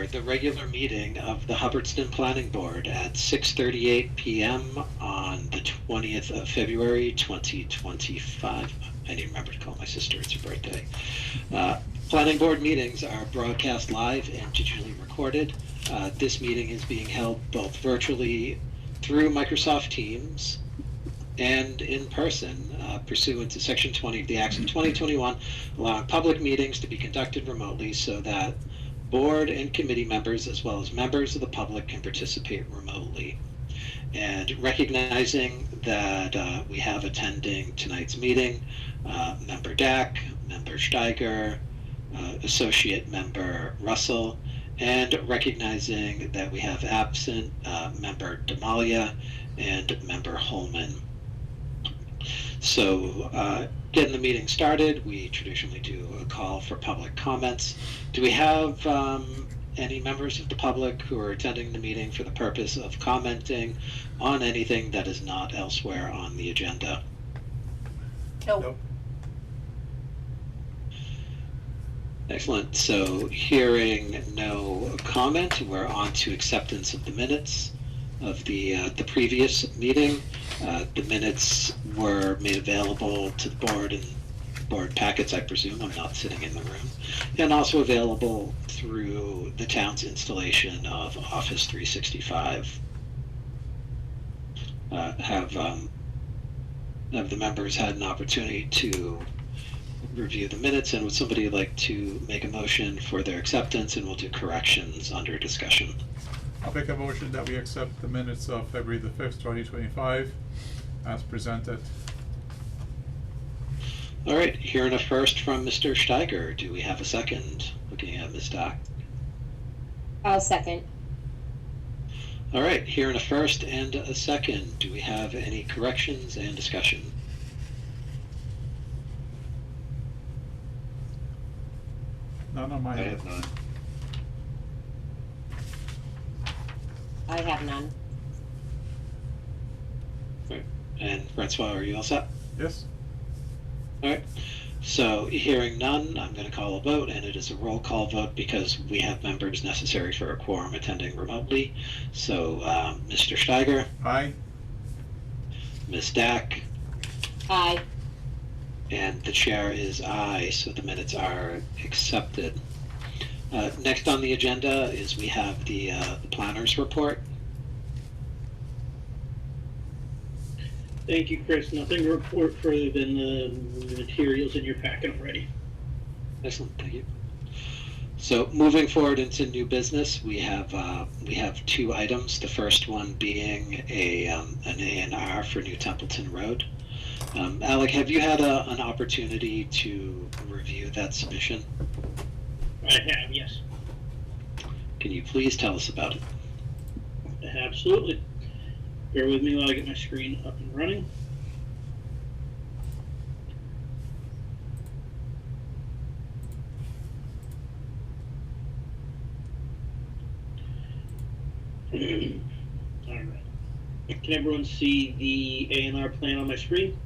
order the regular meeting of the Hubbardston Planning Board at 6:38 p.m. on the 20th of February 2025. I need to remember to call my sister, it's her birthday. Planning board meetings are broadcast live and digitally recorded. This meeting is being held both virtually through Microsoft Teams and in person, pursuant to Section 20 of the Acts of 2021, allowing public meetings to be conducted remotely so that board and committee members, as well as members of the public, can participate remotely. And recognizing that we have attending tonight's meeting, Member Dack, Member Steiger, Associate Member Russell, and recognizing that we have absent Member Demalia and Member Holman. So getting the meeting started, we traditionally do a call for public comments. Do we have any members of the public who are attending the meeting for the purpose of commenting on anything that is not elsewhere on the agenda? Nope. Excellent. So hearing no comment, we're on to acceptance of the minutes of the previous meeting. The minutes were made available to the board in board packets, I presume. I'm not sitting in the room. And also available through the town's installation of Office 365. Have the members had an opportunity to review the minutes, and would somebody like to make a motion for their acceptance, and we'll do corrections under discussion? I'll make a motion that we accept the minutes of February the 5th, 2025 as presented. All right, hearing a first from Mr. Steiger. Do we have a second? Looking at Ms. Dack. I'll second. All right, hearing a first and a second. Do we have any corrections and discussion? None on my I end. have none. I have none. Right. And Francois, are you all set? Yes? All right. So hearing none, I'm going to call a vote, and it is a roll call vote because we have members necessary for a quorum attending remotely. So Mr. Steiger, Aye? Ms. Dack, Aye. and the chair is aye, so the minutes are accepted. Next on the agenda is we have the planner's report. Thank you, Chris. Nothing to report further than the materials in your packet already. Excellent, thank you. So moving forward into new business, we have two items. The first one being an A&R for New Templeton Road. Alec, have you had an opportunity to review that submission? I have, yes. Can you please tell us about it? Absolutely. Bear with me while I get my screen up and running. All right. Can everyone see the A&R plan on my screen?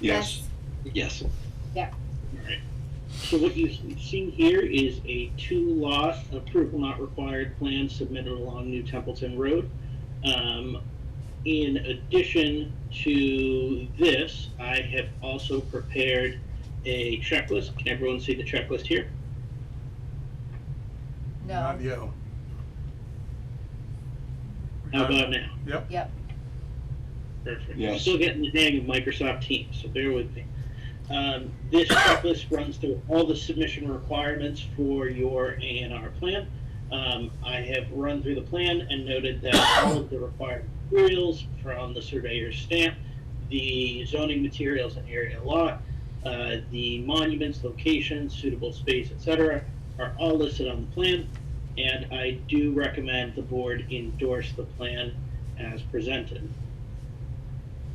Yes. Yes. Yeah. All right. So what you've seen here is a two-lot approval not required plan submitted along New Templeton Road. In addition to this, I have also prepared a checklist. Can everyone see the checklist here? No. Not yet. How about now? Yep. Yep. Perfect. I'm Yes. still getting the hang of Microsoft Teams, so bear with me. This checklist runs through all the submission requirements for your A&R plan. I have run through the plan and noted that all of the required materials from the surveyor's stamp, the zoning materials and area lot, the monuments, locations, suitable space, etc., are all listed on the plan, and I do recommend the board endorse the plan as presented.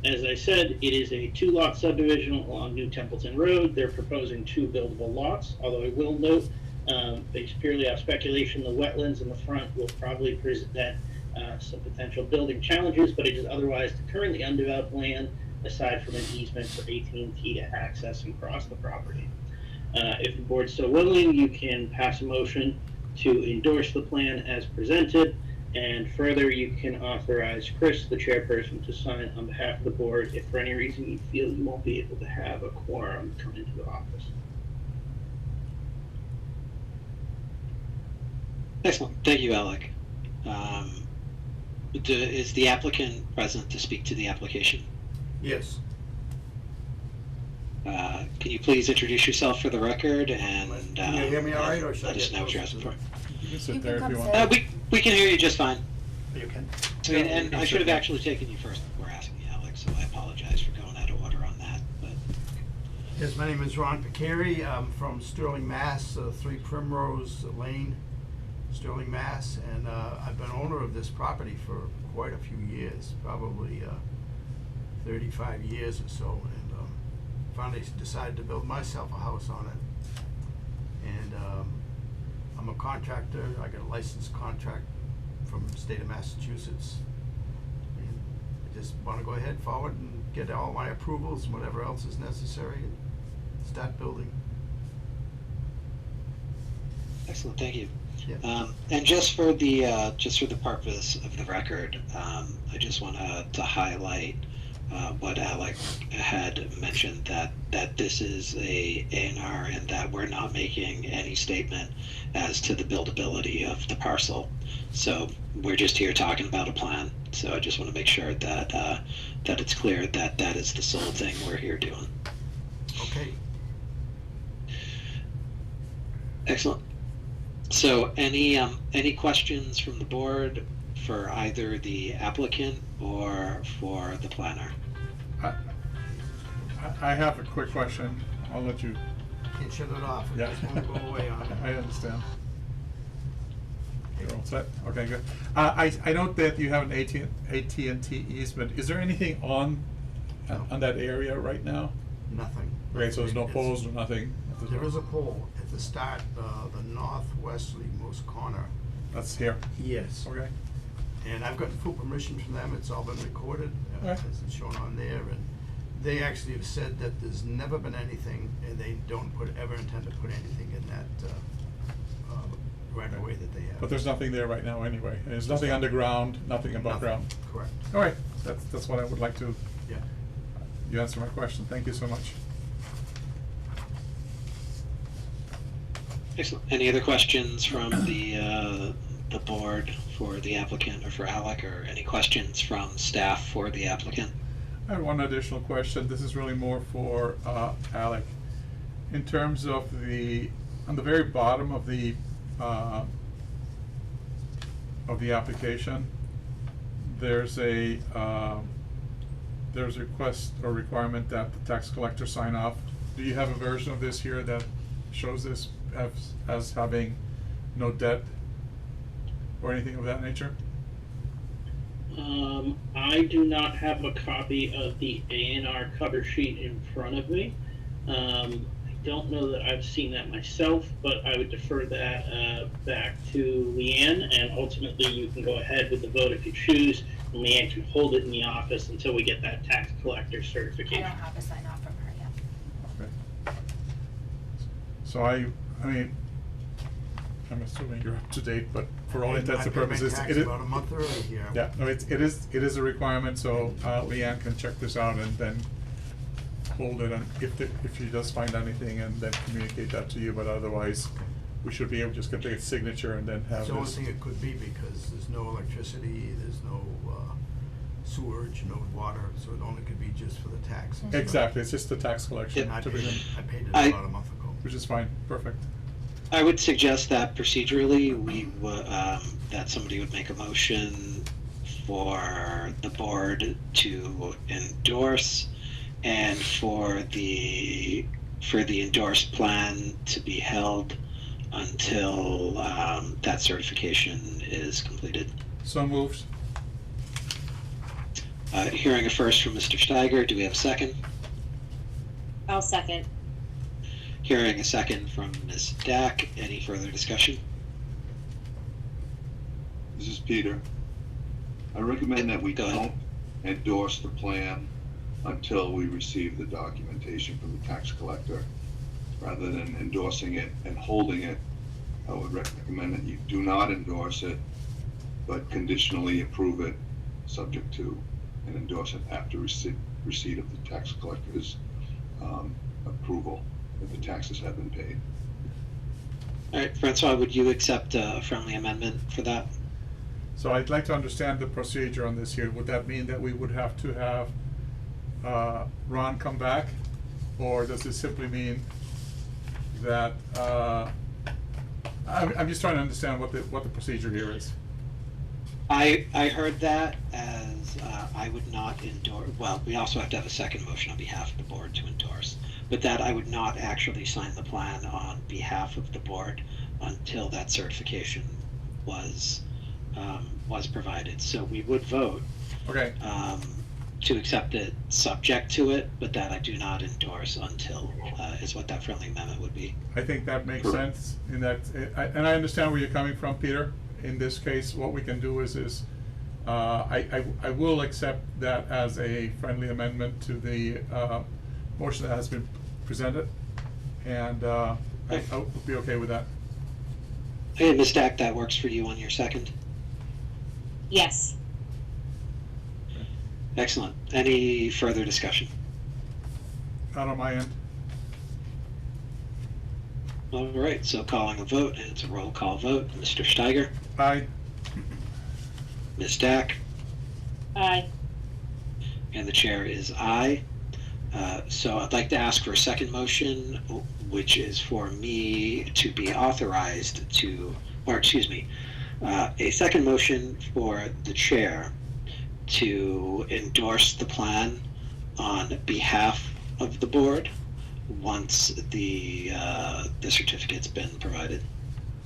As I said, it is a two-lot subdivision along New Templeton Road. They're proposing two buildable lots, although I will note, based purely on speculation, the wetlands in the front will probably present some potential building challenges, but it is otherwise currently undeveloped land, aside from an easement for AT&T to access and cross the property. If the board's so willing, you can pass a motion to endorse the plan as presented. And further, you can authorize Chris, the chairperson, to sign on behalf of the board if for any reason you feel you won't be able to have a quorum come into the office. Excellent. Thank you, Alec. Is the applicant present to speak to the application? Yes. Can you please introduce yourself for the record and Can you hear me all right, or should I let us get know what you're closer asking to for? You can You sit can there if come you sit. want. We can hear you just fine. You can? And I should have actually taken you first before asking you, Alex, so I apologize for going out of order on that, but Yes, my name is Ron Picari. I'm from Sterling, Mass, 3 Primrose Lane, Sterling, Mass. And I've been owner of this property for quite a few years, probably 35 years or so. And finally decided to build myself a house on it. And I'm a contractor. I got a licensed contract from the state of Massachusetts. And I just want to go ahead forward and get all my approvals and whatever else is necessary and start building. excellent, thank you. Yeah. And just for the purpose of the record, I just want to highlight what Alec had mentioned, that this is a A&R and that we're not making any statement as to the buildability of the parcel. So we're just here talking about a plan. So I just want to make sure that that it's clear that that is the sole thing we're here doing. Okay. Excellent. So any questions from the board for either the applicant or for the planner? I have a quick question. I'll let you, Can't shut it off. It yeah. just won't go away on I me. understand. You're all set? Okay, good. I note that you have an AT&T easement. Is there anything on that area right now? Nothing. Okay, so there's no It's- poles or nothing? There is a pole at the start, the northwesterly most corner. That's here, Yes. okay? And I've gotten full permission from them. It's all been recorded, Okay. as it's shown on there. And they actually have said that there's never been anything, and they don't ever intend to put anything in that right of way that they have. But there's nothing there right now anyway. And there's nothing underground, nothing above Nothing. ground. Correct. All right, that's what I would like to, Yeah. you answered my question. Thank you so much. Excellent. Any other questions from the board for the applicant or for Alec, or any questions from staff for the applicant? I have one additional question. This is really more for Alec. In terms of on the very bottom of the application, there's a request or requirement that the tax collector sign off. Do you have a version of this here that shows this as having no debt or anything of that nature? I do not have a copy of the A&R cover sheet in front of me. I don't know that I've seen that myself, but I would defer that back to Leanne, and ultimately you can go ahead with the vote if you choose, and Leanne can hold it in the office until we get that tax collector I certification. don't have a sign off from her yet. Okay. So I mean, I'm assuming you're up to date, but for all intents and purposes, I it paid is. my tax about a month early here. Yeah, no, it is a requirement, so Leanne can check this out and then hold it, and if she does find anything, and then communicate that to you, but otherwise, we should be able to just get the signature and then have It's the only this. thing it could be, because there's no electricity, there's no sewerage, no water, so it only could be just for the tax. and stuff. Exactly, it's just the tax collection, And I paid typically, it about a month ago. which is fine, perfect. I would suggest that procedurally, that somebody would make a motion for the board to endorse, and for the endorsed plan to be held until that certification is completed. So moved. Hearing a first from Mr. Steiger, do we have a second? I'll second. Hearing a second from Ms. Dack, any further discussion? This is Peter. I recommend that we Go ahead. don't endorse the plan until we receive the documentation from the tax collector, rather than endorsing it and holding it I would recommend that you do not endorse it, but conditionally approve it, subject to, and endorse it after receipt of the tax collector's approval that the taxes have been paid. All right, Francois, would you accept a friendly amendment for that? So I'd like to understand the procedure on this here. Would that mean that we would have to have Ron come back? Or does it simply mean that, I'm just trying to understand what the procedure here is. I heard that as I would not endorse, well, we also have to have a second motion on behalf of the board to endorse, but that I would not actually sign the plan on behalf of the board until that certification was provided. So we would vote Okay, to accept it subject to it, but that I do not endorse until, is what that friendly amendment would be. I think that makes Correct. sense in that, and I understand where you're coming from, Peter. In this case, what we can do is I will accept that as a friendly amendment to the motion that has been presented, and I'll be okay with that. Hey, Ms. Stack, that works for you on your second? Yes. Excellent. Any further discussion? Not on my end. All right, so calling a vote, and it's a roll call vote. Mr. Steiger, Aye. Ms. Stack, Aye. and the chair is aye. So I'd like to ask for a second motion, which is for me to be authorized to, or excuse me, a second motion for the chair to endorse the plan on behalf of the board once the certificate's been provided.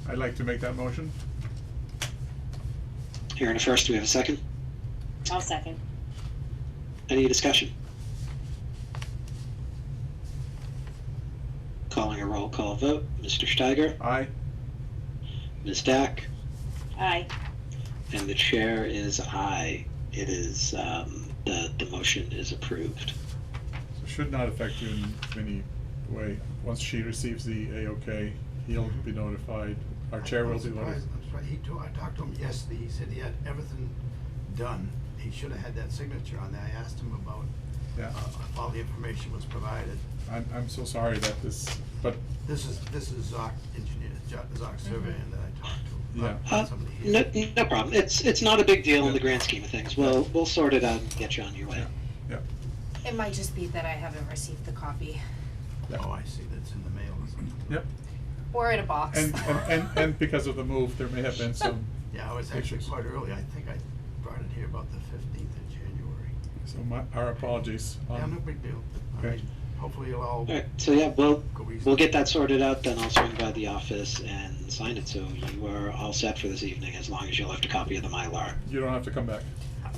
I'd like to make that motion. Here in a first, do we have a second? I'll second. Any discussion? Calling a roll call vote. Mr. Steiger, Aye. Ms. Stack, Aye. and the chair is aye. It is, the motion is approved. So should not affect you in any way. Once she receives the A-OK, he'll be notified. Our chair will be notified. I'm surprised. I talked to him yesterday, he said he had everything done. He should have had that signature on there. I asked him about, Yeah. all the information was provided. I'm so sorry that this, but This is Zoc engineer, Zoc surveyor that I talked to. Yeah. not somebody here. No problem. It's not a big deal in the grand scheme of things. We'll sort it out and get you on your way. yeah. It might just be that I haven't received the copy, Oh, I see, that's in the mail or something. Yep. or in a box. And because of the move, there may have been some, Yeah, I was actually Pictures. quite early. I think I brought it here about the 15th of January. so our apologies. Yeah, no big deal. I Okay. mean, hopefully it'll all All right, so yeah, we'll go easy. get that sorted out, then I'll swing by the office and sign it, so you are all set for this evening, as long as you left a copy of the Mylar. You don't have to come back.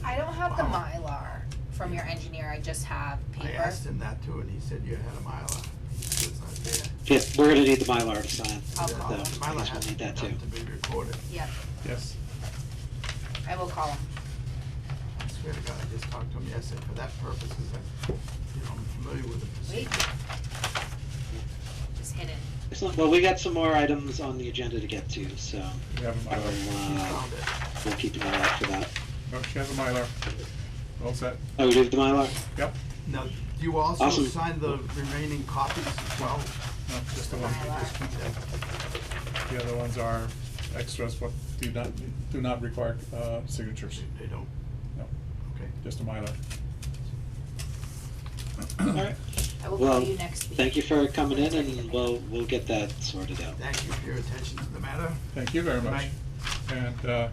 I don't have the Wow. Mylar from your engineer, I just have I paper. asked him that too, and he said you had a Mylar. He said it's not there. Yeah, we're gonna need the Mylar to sign. I'll so call him. I Mylar guess we'll has to need be that too. done to be recorded. Yep, Yes. I will call him. I swear to God, I just talked to him yesterday for that purpose, I'm familiar with the Wait. procedure. Just hidden. Excellent. Well, we got some more items on the agenda to get to, so We have a Mylar. He we'll, found it. we'll keep an eye out for that. No, she has a Mylar. All set. Oh, we do have the Mylar? Yep. Now, do you also Awesome. sign the remaining copies as well? No, just the one. Mylar. The other ones are extras, but do not require signatures. They don't, No, okay. just a Mylar. All right. I will Well, call you next week. thank you for coming in, and we'll get that sorted out. Thank you for your attention to the matter. Thank you very Good much. night. And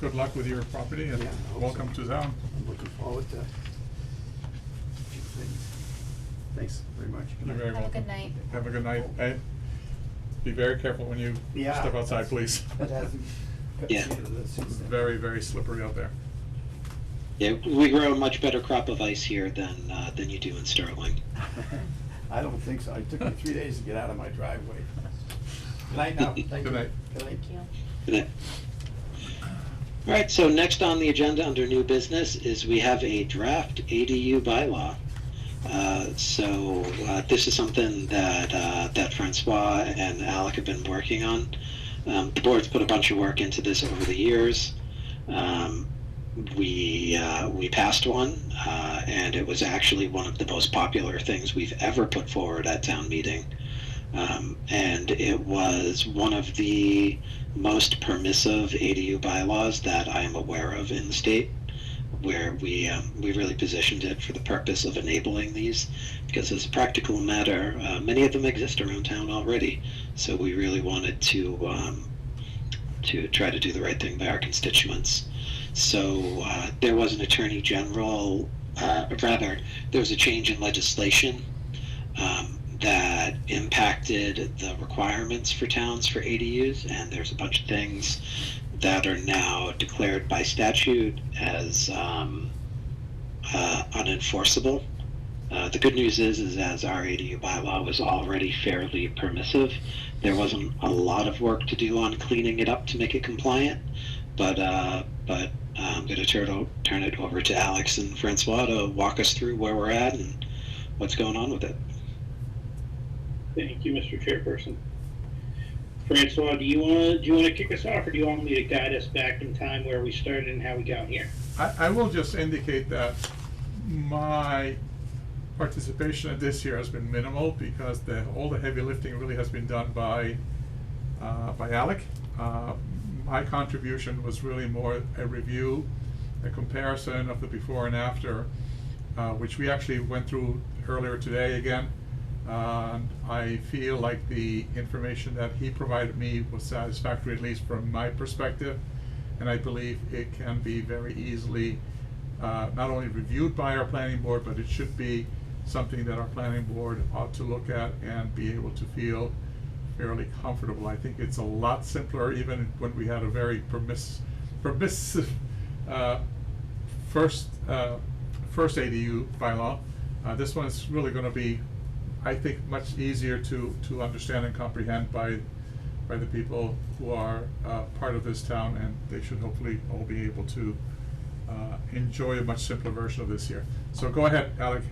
good luck with your property, and Yeah, I hope welcome so. to town. I'm looking forward to a few things. Thanks very much. Good You're night. very Have a welcome. good night. Have a good night. Hey, be very careful when you Yeah. step outside, please. It hasn't got Yeah. me to this It's since then. very, very slippery out there. Yeah, we grow a much better crop of ice here than you do in Sterling. I don't think so. It took me 3 days to get out of my driveway. Good night now. Thank you. Good night. Good night. Thank you. All right, so next on the agenda under new business is we have a draft ADU bylaw. So this is something that Francois and Alec have been working on. The board's put a bunch of work into this over the years. We passed one, and it was actually one of the most popular things we've ever put forward at town meeting. And it was one of the most permissive ADU bylaws that I am aware of in the state, where we really positioned it for the purpose of enabling these, because as a practical matter, many of them exist around town already. So we really wanted to try to do the right thing by our constituents. So there was an attorney general, there was a change in legislation that impacted the requirements for towns for ADUs, and there's a bunch of things that are now declared by statute as unenforceable. The good news is as our ADU bylaw was already fairly permissive, there wasn't a lot of work to do on cleaning it up to make it compliant, but I'm going to turn it over to Alex and Francois to walk us through where we're at and what's going on with it. Thank you, Mr. Chairperson. Francois, do you want to kick us off, or do you want me to guide us back in time where we started and how we got here? I will just indicate that my participation in this year has been minimal, because all the heavy lifting really has been done by Alec. My contribution was really more a review, a comparison of the before and after, which we actually went through earlier today again. I feel like the information that he provided me was satisfactory, at least from my perspective, and I believe it can be very easily not only reviewed by our planning board, but it should be something that our planning board ought to look at and be able to feel fairly comfortable. I think it's a lot simpler, even when we had a very permissive first ADU bylaw. This one is really going to be, I think, much easier to understand and comprehend by the people who are part of this town, and they should hopefully all be able to enjoy a much simpler version of this here. So go ahead, Alec.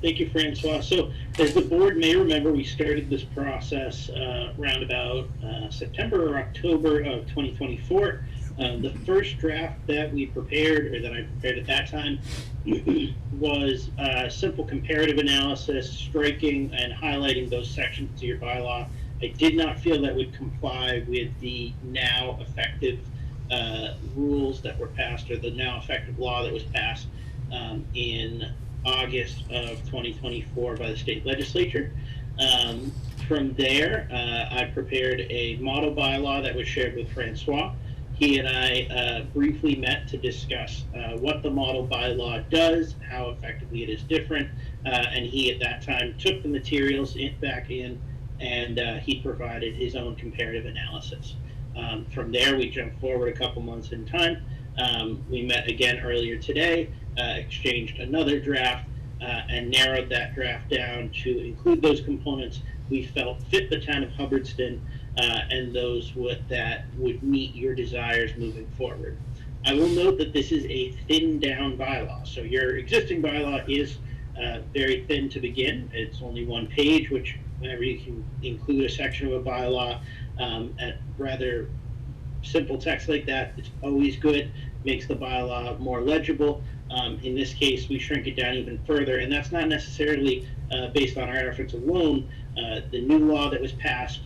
Thank you, Francois. So, as the board may remember, we started this process around about September or October of 2024. The first draft that we prepared, or that I prepared at that time, was simple comparative analysis, striking and highlighting those sections of your bylaw. I did not feel that would comply with the now effective rules that were passed, or the now effective law that was passed in August of 2024 by the state legislature. From there, I prepared a model bylaw that was shared with Francois. He and I briefly met to discuss what the model bylaw does, how effectively it is different, and he at that time took the materials back in, and he provided his own comparative analysis. From there, we jumped forward a couple months in time. We met again earlier today, exchanged another draft, and narrowed that draft down to include those components we felt fit the town of Hubbardston, and those that would meet your desires moving forward. I will note that this is a thinned down bylaw. So your existing bylaw is very thin to begin. It's only one page, which whenever you can include a section of a bylaw at rather simple text like that, it's always good, makes the bylaw more legible. In this case, we shrink it down even further, and that's not necessarily based on our efforts alone. The new law that was passed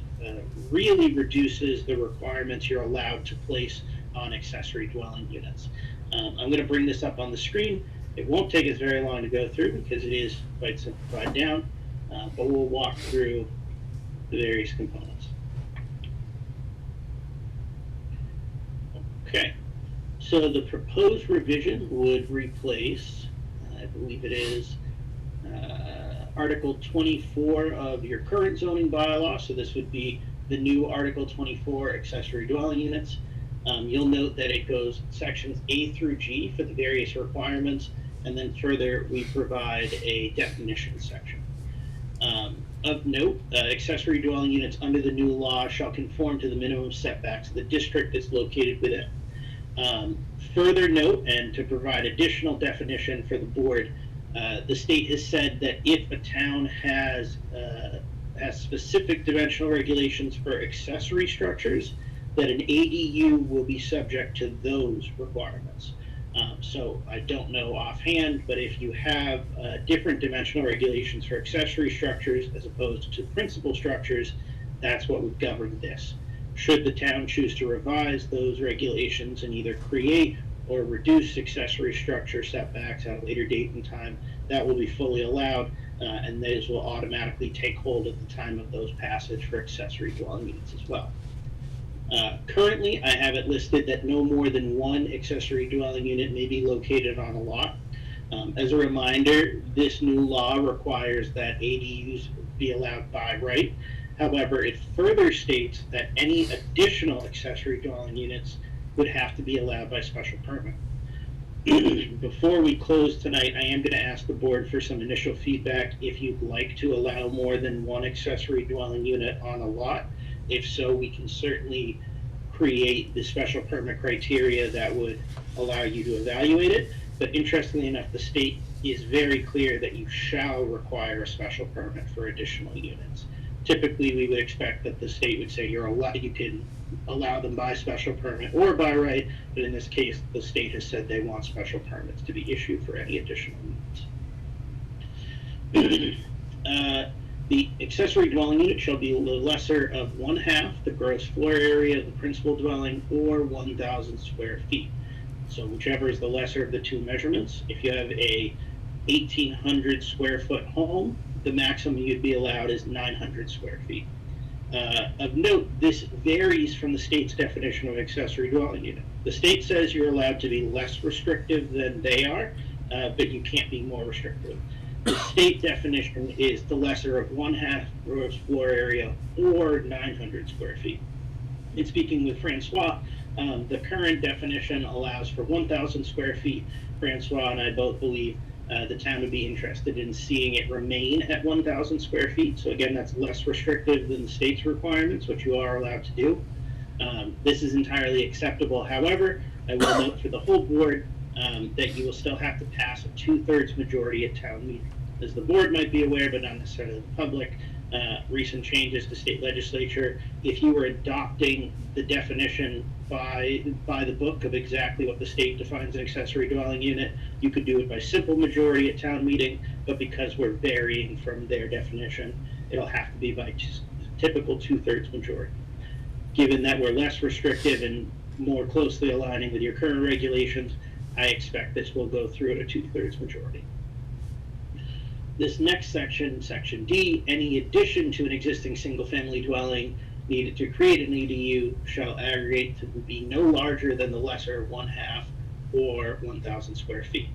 really reduces the requirements you're allowed to place on accessory dwelling units. I'm going to bring this up on the screen. It won't take us very long to go through because it is quite simplified down, but we'll walk through the various components. Okay, so the proposed revision would replace, I believe it is, Article 24 of your current zoning bylaw. So this would be the new Article 24 accessory dwelling units. You'll note that it goes sections A through G for the various requirements, and then further we provide a definition section. Of note, accessory dwelling units under the new law shall conform to the minimum setbacks of the district it's located within. Further note, and to provide additional definition for the board, the state has said that if a town has has specific dimensional regulations for accessory structures, that an ADU will be subject to those requirements. So I don't know offhand, but if you have different dimensional regulations for accessory structures as opposed to principal structures, that's what would govern this. Should the town choose to revise those regulations and either create or reduce accessory structure setbacks at a later date and time, that will be fully allowed, and those will automatically take hold at the time of those passage for accessory dwelling units as well. Currently, I have it listed that no more than one accessory dwelling unit may be located on a lot. As a reminder, this new law requires that ADUs be allowed by right. However, it further states that any additional accessory dwelling units would have to be allowed by special permit. Before we close tonight, I am going to ask the board for some initial feedback if you'd like to allow more than one accessory dwelling unit on a lot. If so, we can certainly create the special permit criteria that would allow you to evaluate it. But interestingly enough, the state is very clear that you shall require a special permit for additional units. Typically, we would expect that the state would say you can allow them by special permit or by right, but in this case, the state has said they want special permits to be issued for any additional units. The accessory dwelling unit shall be the lesser of 1/2 the gross floor area of the principal dwelling, or 1,000 square feet. So whichever is the lesser of the two measurements. If you have a 1,800 square foot home, the maximum you'd be allowed is 900 square feet. Of note, this varies from the state's definition of accessory dwelling unit. The state says you're allowed to be less restrictive than they are, but you can't be more restrictive. The state definition is the lesser of 1/2 gross floor area or 900 square feet. In speaking with Francois, the current definition allows for 1,000 square feet. Francois and I both believe the town would be interested in seeing it remain at 1,000 square feet. So again, that's less restrictive than the state's requirements, which you are allowed to do. This is entirely acceptable. However, I will note for the whole board that you will still have to pass a 2/3 majority at town meeting. As the board might be aware, but not necessarily the public, recent changes to state legislature, if you were adopting the definition by the book of exactly what the state defines an accessory dwelling unit, you could do it by simple majority at town meeting, but because we're varying from their definition, it'll have to be by typical 2/3 majority. Given that we're less restrictive and more closely aligning with your current regulations, I expect this will go through at a 2/3 majority. This next section, section D, any addition to an existing single-family dwelling needed to create an ADU shall aggregate to be no larger than the lesser 1/2 or 1,000 square feet.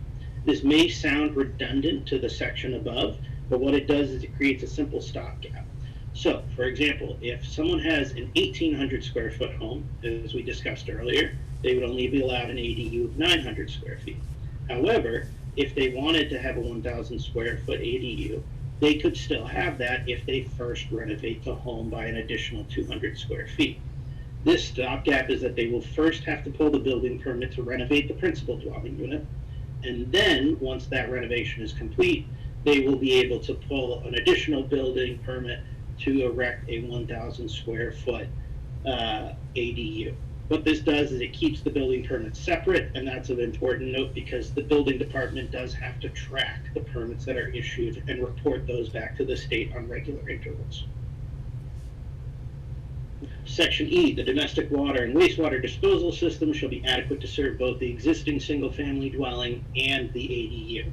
This may sound redundant to the section above, but what it does is it creates a simple stopgap. So, for example, if someone has an 1,800 square foot home, as we discussed earlier, they would only be allowed an ADU of 900 square feet. However, if they wanted to have a 1,000 square foot ADU, they could still have that if they first renovate the home by an additional 200 square feet. This stopgap is that they will first have to pull the building permit to renovate the principal dwelling unit, and then, once that renovation is complete, they will be able to pull an additional building permit to erect a 1,000 square foot ADU. What this does is it keeps the building permits separate, and that's of important note because the building department does have to track the permits that are issued and report those back to the state on regular intervals. Section E, the domestic water and wastewater disposal system shall be adequate to serve both the existing single-family dwelling and the ADU.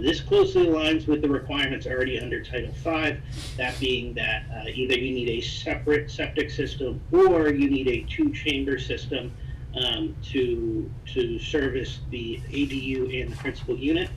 This closely aligns with the requirements already under Title V, that being that either you need a separate septic system or you need a two-chamber system to service the ADU and the principal unit.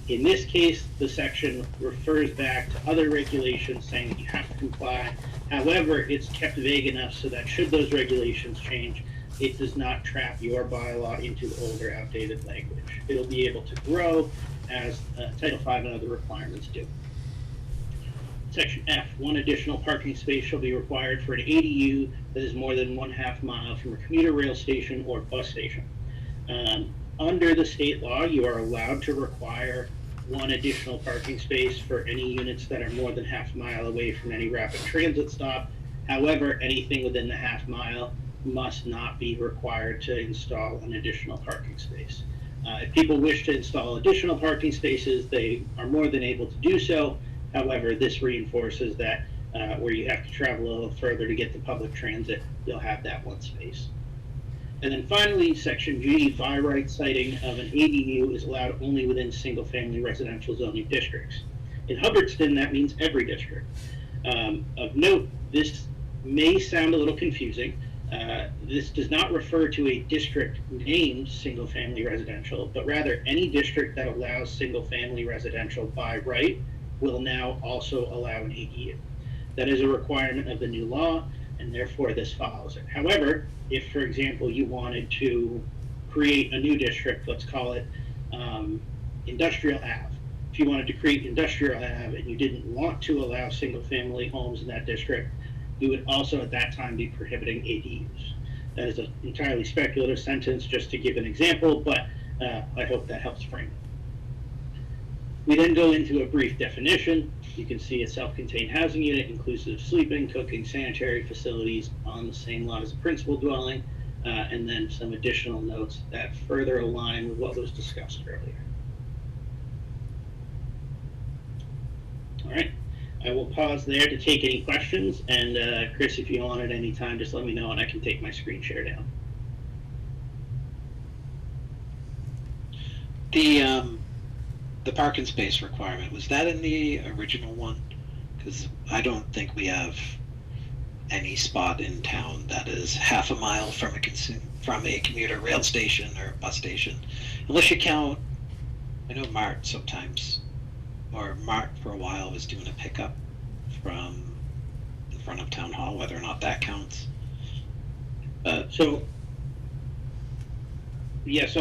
In this case, the section refers back to other regulations saying that you have to comply. However, it's kept vague enough so that should those regulations change, it does not trap your bylaw into older, outdated language. It'll be able to grow as Title V and other requirements do. Section F, one additional parking space shall be required for an ADU that is more than 1/2 mile from a commuter rail station or bus station. Under the state law, you are allowed to require one additional parking space for any units that are more than half a mile away from any rapid transit stop. However, anything within the half mile must not be required to install an additional parking space. If people wish to install additional parking spaces, they are more than able to do so. However, this reinforces that where you have to travel a little further to get to public transit, you'll have that one space. And then finally, Section G, by right siting of an ADU is allowed only within single-family residential zoning districts. In Hubbardston, that means every district. Of note, this may sound a little confusing. This does not refer to a district named single-family residential, but rather any district that allows single-family residential by right will now also allow an ADU. That is a requirement of the new law, and therefore this follows it. However, if, for example, you wanted to create a new district, let's call it Industrial Ave. If you wanted to create Industrial Ave and you didn't want to allow single-family homes in that district, you would also at that time be prohibiting ADUs. That is an entirely speculative sentence just to give an example, but I hope that helps frame it. We then go into a brief definition. You can see a self-contained housing unit inclusive of sleeping, cooking, sanitary facilities on the same lot as a principal dwelling, and then some additional notes that further align with what was discussed earlier. All right, I will pause there to take any questions, and Chris, if you want at any time, just let me know and I can take my screen share down. The parking space requirement, was that in the original one? Because I don't think we have any spot in town that is half a mile from a commuter rail station or bus station, unless you count. I know Mart sometimes, or Mart for a while was doing a pickup from in front of town hall, whether or not that counts. So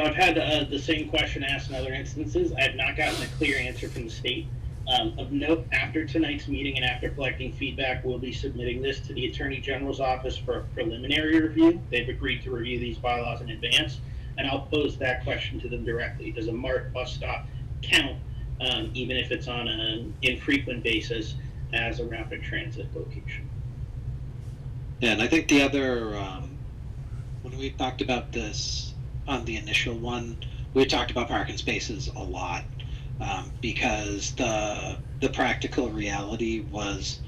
I've had the same question asked in other instances. I have not gotten a clear answer from the state. Of note, after tonight's meeting and after collecting feedback, we'll be submitting this to the Attorney General's office for a preliminary review. They've agreed to review these bylaws in advance, and I'll pose that question to them directly. Does a MART bus stop count, even if it's on an infrequent basis, as a rapid transit location? Yeah, and I think the other, when we talked about this on the initial one, we talked about parking spaces a lot, because the practical reality was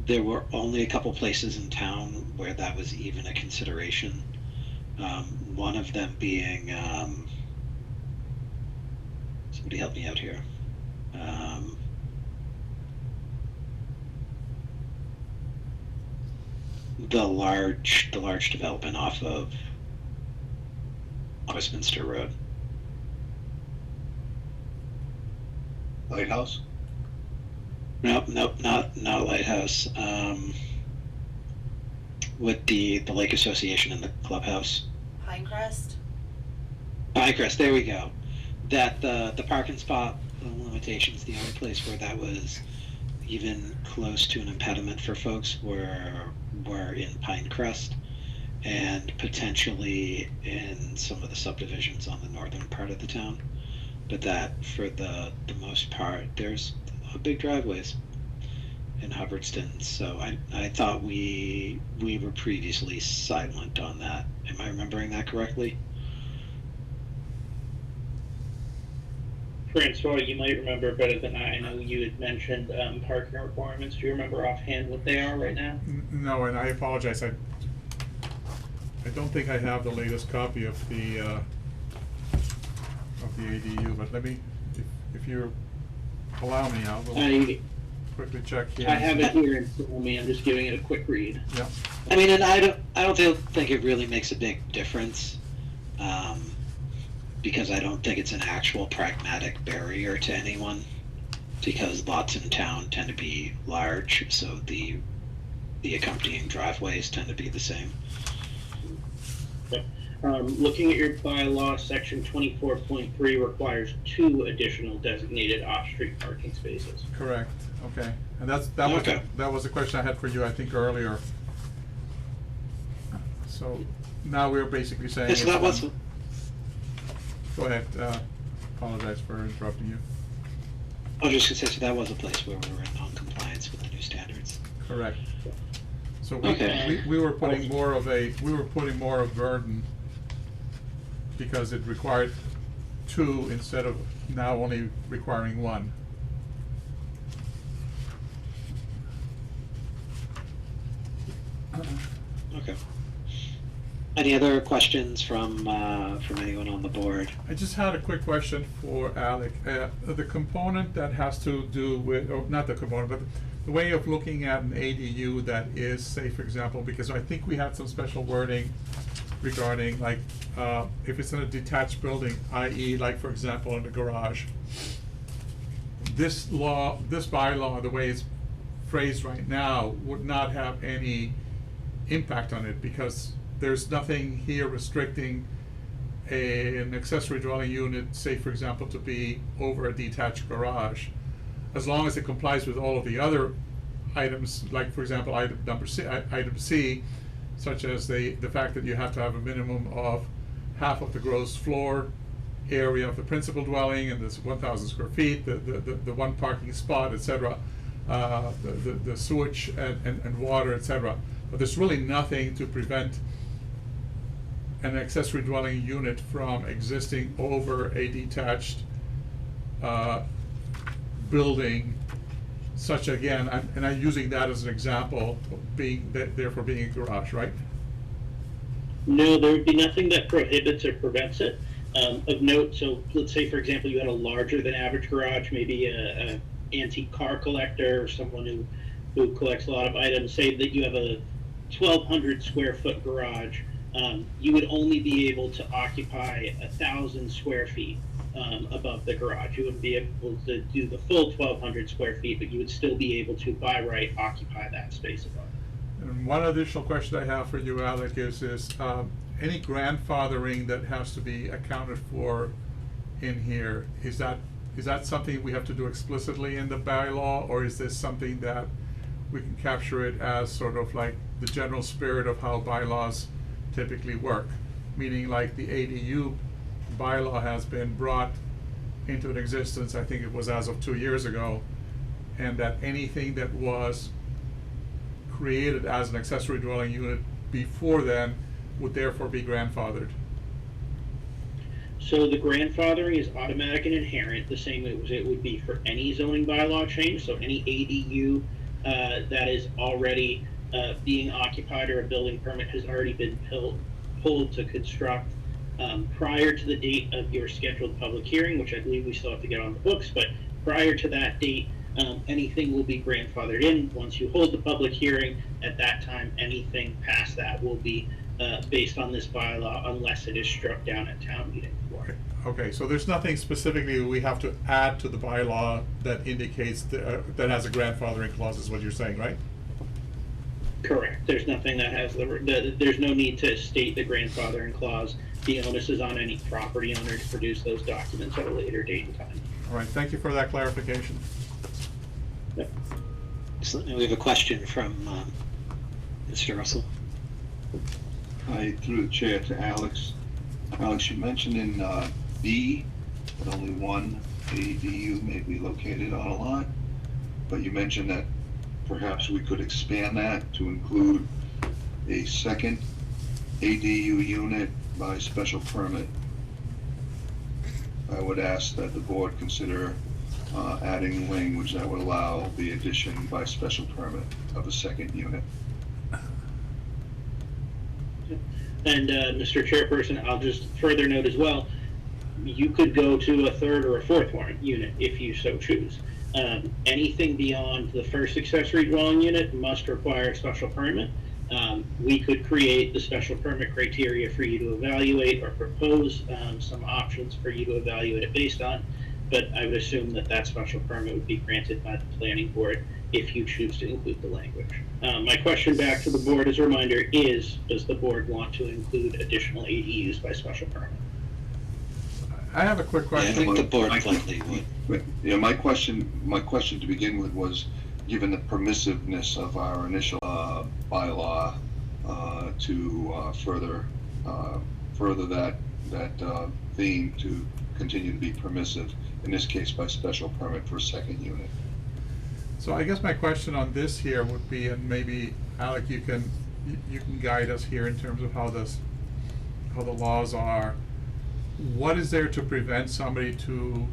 there were only a couple places in town where that was even a consideration. One of them being, somebody help me out here. The large development off of Westminster Road. Lighthouse? Nope, not Lighthouse. With the Lake Association and the clubhouse. Pinecrest? Pinecrest, there we go. That the parking spot limitations, the only place where that was even close to an impediment for folks were in Pinecrest, and potentially in some of the subdivisions on the northern part of the town. But that, for the most part, there's big driveways in Hubbardston. So I thought we were previously silent on that. Am I remembering that correctly? Francois, you might remember better than I. I know you had mentioned parking requirements. Do you remember offhand what they are right now? No, and I apologize. I don't think I have the latest copy of the ADU, but let me, if you allow me, I'll quickly check here. I have it here in front of me. I'm just giving it a quick read. Yeah. I mean, and I don't think it really makes a big difference, because I don't think it's an actual pragmatic barrier to anyone, because lots in town tend to be large, so the accompanying driveways tend to be the same. Looking at your bylaw, section 24.3 requires 2 additional designated off-street parking spaces. Correct, okay. And that was the question I had for you, I think, earlier. So now we're basically saying. Yes, that was. Go ahead, apologize for interrupting you. I was just gonna say, so that was a place where we were in non-compliance with the new standards. Correct. So Okay. we were putting more of burden because it required two instead of now only requiring one. Okay. Any other questions from anyone on the board? I just had a quick question for Alec. The component that has to do with, or not the component, but the way of looking at an ADU that is, say, for example, because I think we had some special wording regarding, like, if it's in a detached building, i.e., like, for example, in the garage. This bylaw, the way it's phrased right now, would not have any impact on it because there's nothing here restricting an accessory dwelling unit, say, for example, to be over a detached garage, as long as it complies with all of the other items, like, for example, item C, such as the fact that you have to have a minimum of half of the gross floor area of the principal dwelling, and this 1,000 square feet, the one parking spot, etc., the sewage and water, etc. But there's really nothing to prevent an accessory dwelling unit from existing over a detached building, such, again, I'm using that as an example, therefore being a garage, right? No, there would be nothing that prohibits or prevents it. Of note, so let's say, for example, you had a larger than average garage, maybe a antique car collector or someone who collects a lot of items. Say that you have a 1,200 square foot garage. You would only be able to occupy 1,000 square feet above the garage. You wouldn't be able to do the full 1,200 square feet, but you would still be able to, by right, occupy that space above. And one additional question I have for you, Alec, is any grandfathering that has to be accounted for in here, is that something we have to do explicitly in the bylaw, or is this something that we can capture it as sort of like the general spirit of how bylaws typically work? Meaning, like, the ADU bylaw has been brought into existence, I think it was as of 2 years ago, and that anything that was created as an accessory dwelling unit before then would therefore be grandfathered. So the grandfathering is automatic and inherent, the same as it would be for any zoning bylaw change. So any ADU that is already being occupied, or a building permit has already been pulled to construct prior to the date of your scheduled public hearing, which I believe we still have to get on the books, but prior to that date, anything will be grandfathered in. Once you hold the public hearing, at that time, anything past that will be based on this bylaw, unless it is struck down at town meeting floor. Okay, so there's nothing specifically we have to add to the bylaw that indicates, that has a grandfathering clause, is what you're saying, right? Correct. There's nothing that has there's no need to state the grandfathering clause. The onus is on any property owner to produce those documents at a later date and time. All right, thank you for that clarification. Yep. Excellent. And we have a question from Mr. Russell. I threw the chair to Alex. Alex, you mentioned in B that only one ADU may be located on a lot, but you mentioned that perhaps we could expand that to include a second ADU unit by special permit. I would ask that the board consider adding language that would allow the addition by special permit of a second unit. And Mr. Chairperson, I'll just further note as well, you could go to a third or a fourth unit if you so choose. Anything beyond the first accessory dwelling unit must require a special permit. We could create the special permit criteria for you to evaluate, or propose some options for you to evaluate it based on, but I would assume that that special permit would be granted by the planning board if you choose to include the language. My question back to the board as a reminder is, does the board want to include additional ADUs by special permit? I have a quick Yeah, I question. think the board likely would. Yeah, my question to begin with was, given the permissiveness of our initial bylaw to further that theme, to continue to be permissive, in this case by special permit for a second unit. So I guess my question on this here would be, and maybe Alec, you can guide us here in terms of how the laws are. What is there to prevent somebody to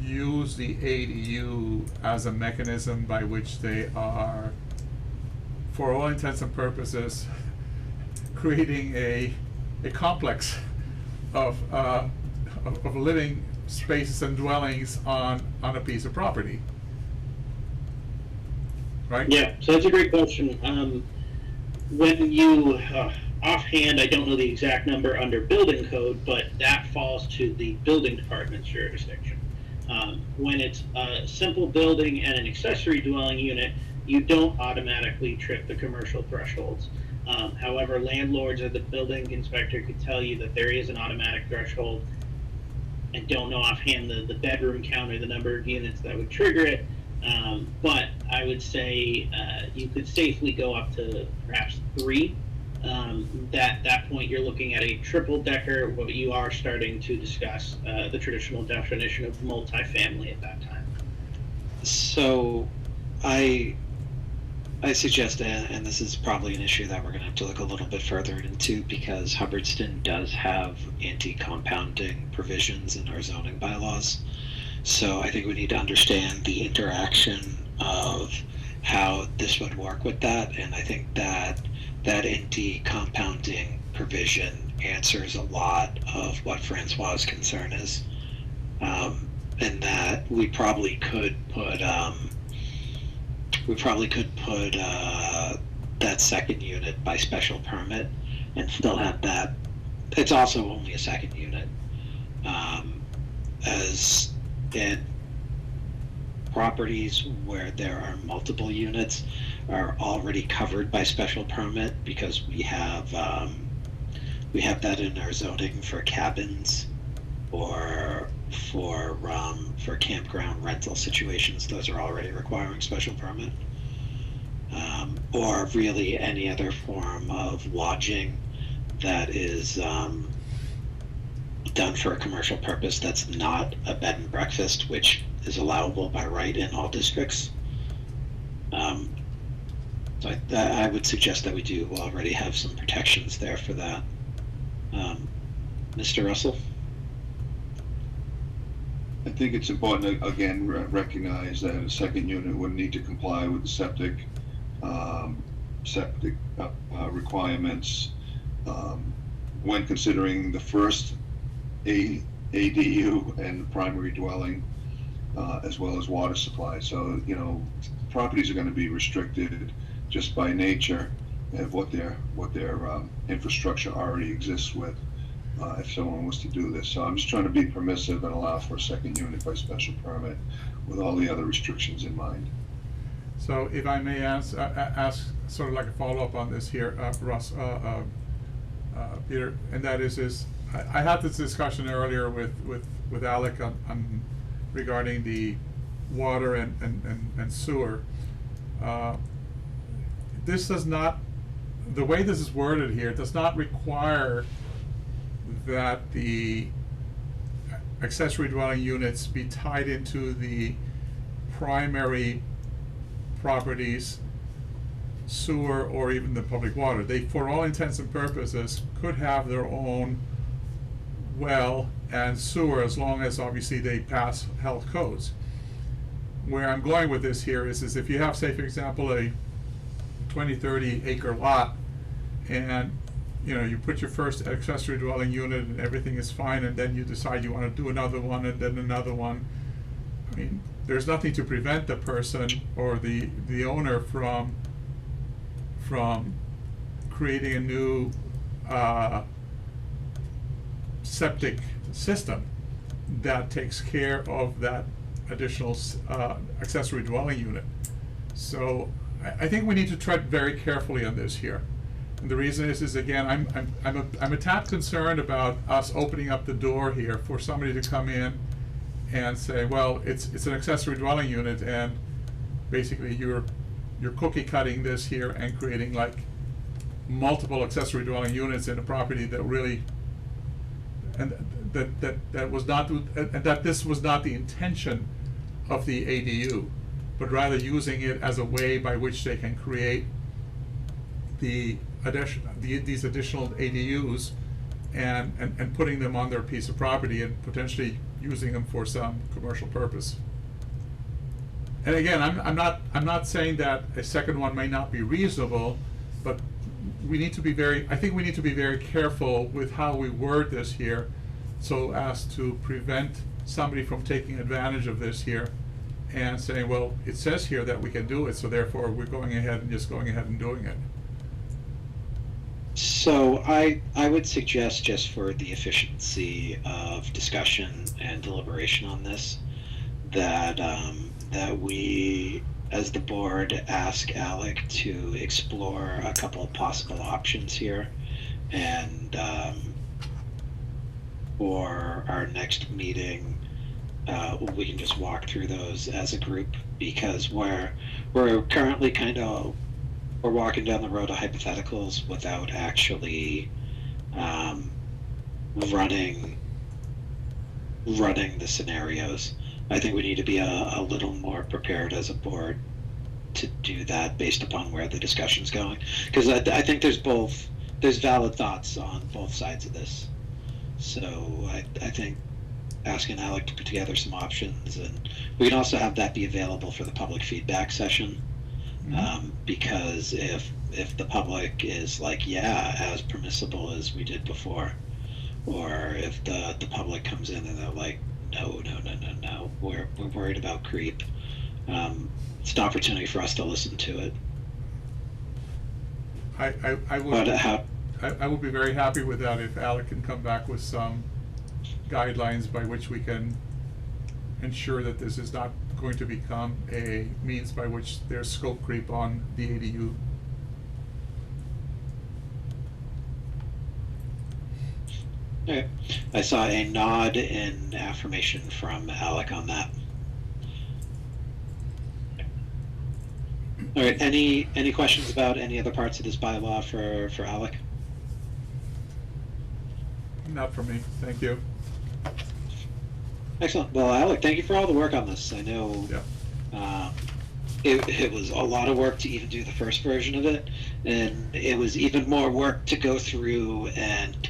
use the ADU as a mechanism by which they are, for all intents and purposes, creating a complex of living spaces and dwellings on a piece of property? Right? Yeah, so that's a great question. When you, offhand, I don't know the exact number under building code, but that falls to the building department's jurisdiction. When it's a simple building and an accessory dwelling unit, you don't automatically trip the commercial thresholds. However, landlords or the building inspector could tell you that there is an automatic threshold. I don't know offhand the bedroom count or the number of units that would trigger it. But I would say you could safely go up to perhaps 3. That point, you're looking at a triple decker. What you are starting to discuss the traditional definition of multifamily at that time. So, I suggest, and this is probably an issue that we're going to have to look a little bit further into, because Hubbardston does have anti-compounding provisions in our zoning bylaws. So I think we need to understand the interaction of how this would work with that, and I think that anti-compounding provision answers a lot of what Francois' concern is, and that we probably could put that second unit by special permit and still have that. It's also only a second unit, as in properties where there are multiple units are already covered by special permit, because we have that in our zoning for cabins or for campground rental situations. Those are already requiring special permit, or really any other form of lodging that is done for a commercial purpose that's not a bed and breakfast, which is allowable by right in all districts. So I would suggest that we do already have some protections there for that. Mr. Russell? I think it's important to, again, recognize that a second unit would need to comply with the septic requirements when considering the first ADU and primary dwelling, as well as water supply. So, properties are going to be restricted just by nature of what their infrastructure already exists with, if someone was to do this. So I'm just trying to be permissive and allow for a second unit by special permit with all the other restrictions in mind. So if I may ask sort of like a follow-up on this here, Russ, Peter, and that is I had this discussion earlier with Alec on regarding the water and sewer. This does not, the way this is worded here, does not require that the accessory dwelling units be tied into the primary properties sewer or even the public water. They, for all intents and purposes, could have their own well and sewer, as long as obviously they pass health codes. Where I'm going with this here is if you have, say for example, a 20-30 acre lot, and you put your first accessory dwelling unit and everything is fine, and then you decide you want to do another one and then another one. I mean, there's nothing to prevent the person or the owner from creating a new septic system that takes care of that additional accessory dwelling unit. So I think we need to tread very carefully on this here. And the reason is again, I'm a tad concerned about us opening up the door here for somebody to come in and say, well, it's an accessory dwelling unit, and basically you're cookie cutting this here and creating like multiple accessory dwelling units in a property that really and that was not, and that this was not the intention of the ADU, but rather using it as a way by which they can create these additional ADUs and putting them on their piece of property and potentially using them for some commercial purpose. And again, I'm not saying that a second one may not be reasonable, but we need to be I think we need to be very careful with how we word this here, so as to prevent somebody from taking advantage of this here and saying, well, it says here that we can do it, so therefore we're going ahead and doing it. So I would suggest, just for the efficiency of discussion and deliberation on this, that that we, as the board, ask Alec to explore a couple of possible options here, and for our next meeting, we can just walk through those as a group, because we're currently we're walking down the road of hypotheticals without actually running the scenarios. I think we need to be a little more prepared as a board to do that based upon where the discussion's going, because I think there's valid thoughts on both sides of this. So I think asking Alec to put together some options, and we can also have that be available for the public feedback session. Because if the public is like, yeah, as permissible as we did before, or if the public comes in and they're like, no, we're worried about creep, it's an opportunity for us to listen to it. I would be very happy with that if Alec can come back with some guidelines by which we can ensure that this is not going to become a means by which there's scope creep on the ADU. Okay. I saw a nod in affirmation from Alec on that. All right, any questions about any other parts of this bylaw for Alec? Not for me, thank you. Excellent. Well, Alec, thank you for all the work on this. I know it was a lot of work to even do the first version of it, and it was even more work to go through and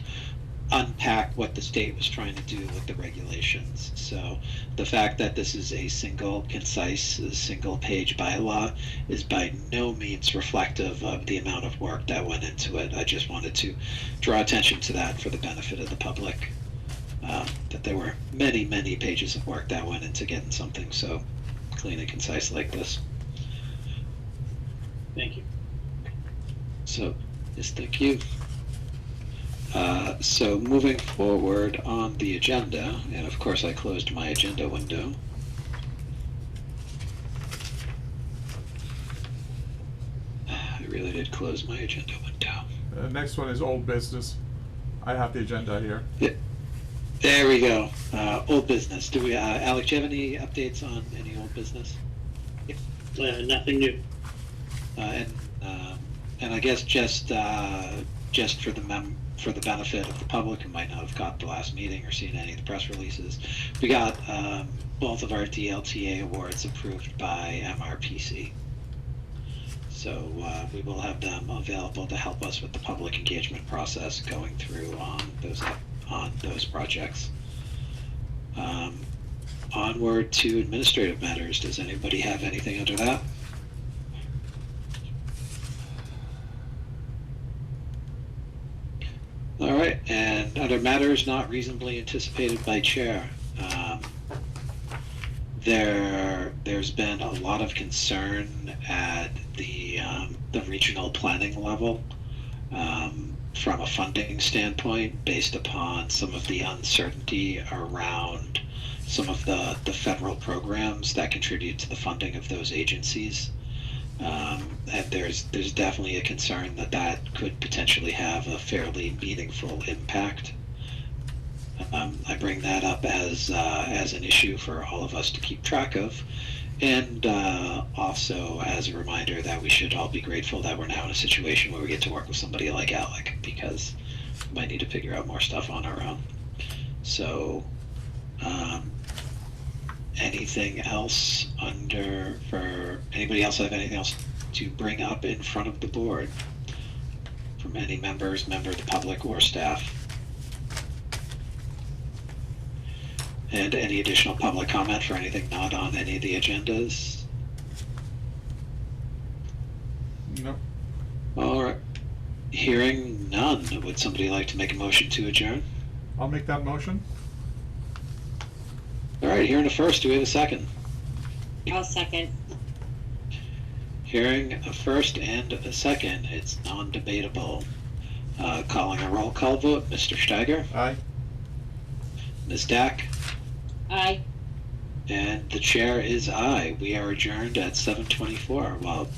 unpack what the state was trying to do with the regulations. So the fact that this is a single, concise, single-page bylaw is by no means reflective of the amount of work that went into it. I just wanted to draw attention to that for the benefit of the public. That there were many, many pages of work that went into getting something so clean and concise like this. Thank you. So, yes, thank you. So moving forward on the agenda, and of course I closed my agenda window. I really did close my agenda window. Next one is old business. I have the agenda here. Yeah. There we go. Old business. Do we, Alec, do you have any updates on any old business? Nothing new. And I guess just for the benefit of the public who might not have caught the last meeting or seen any of the press releases, we got both of our DLTA awards approved by MRPC. So we will have them available to help us with the public engagement process going through on those projects. Onward to administrative matters. Does anybody have anything under that? All right, and under matters not reasonably anticipated by chair, there's been a lot of concern at the regional planning level from a funding standpoint, based upon some of the uncertainty around some of the federal programs that contribute to the funding of those agencies. And there's definitely a concern that could potentially have a fairly meaningful impact. I bring that up as an issue for all of us to keep track of, and also as a reminder that we should all be grateful that we're now in a situation where we get to work with somebody like Alec, because we might need to figure out more stuff on our own. So, anything else for anybody else have anything else to bring up in front of the board from any member of the public or staff? And any additional public comment for anything not on any of the agendas? No, All right. Hearing none, would somebody like to make a motion to adjourn? I'll make that motion. All right, hearing a first, do we have a second? I'll second. Hearing a first and a second, it's non-debatable. Calling a roll call vote, Mr. Steiger, Aye. Ms. Dack, Aye. and the chair is aye. We are adjourned at 7:24. Well,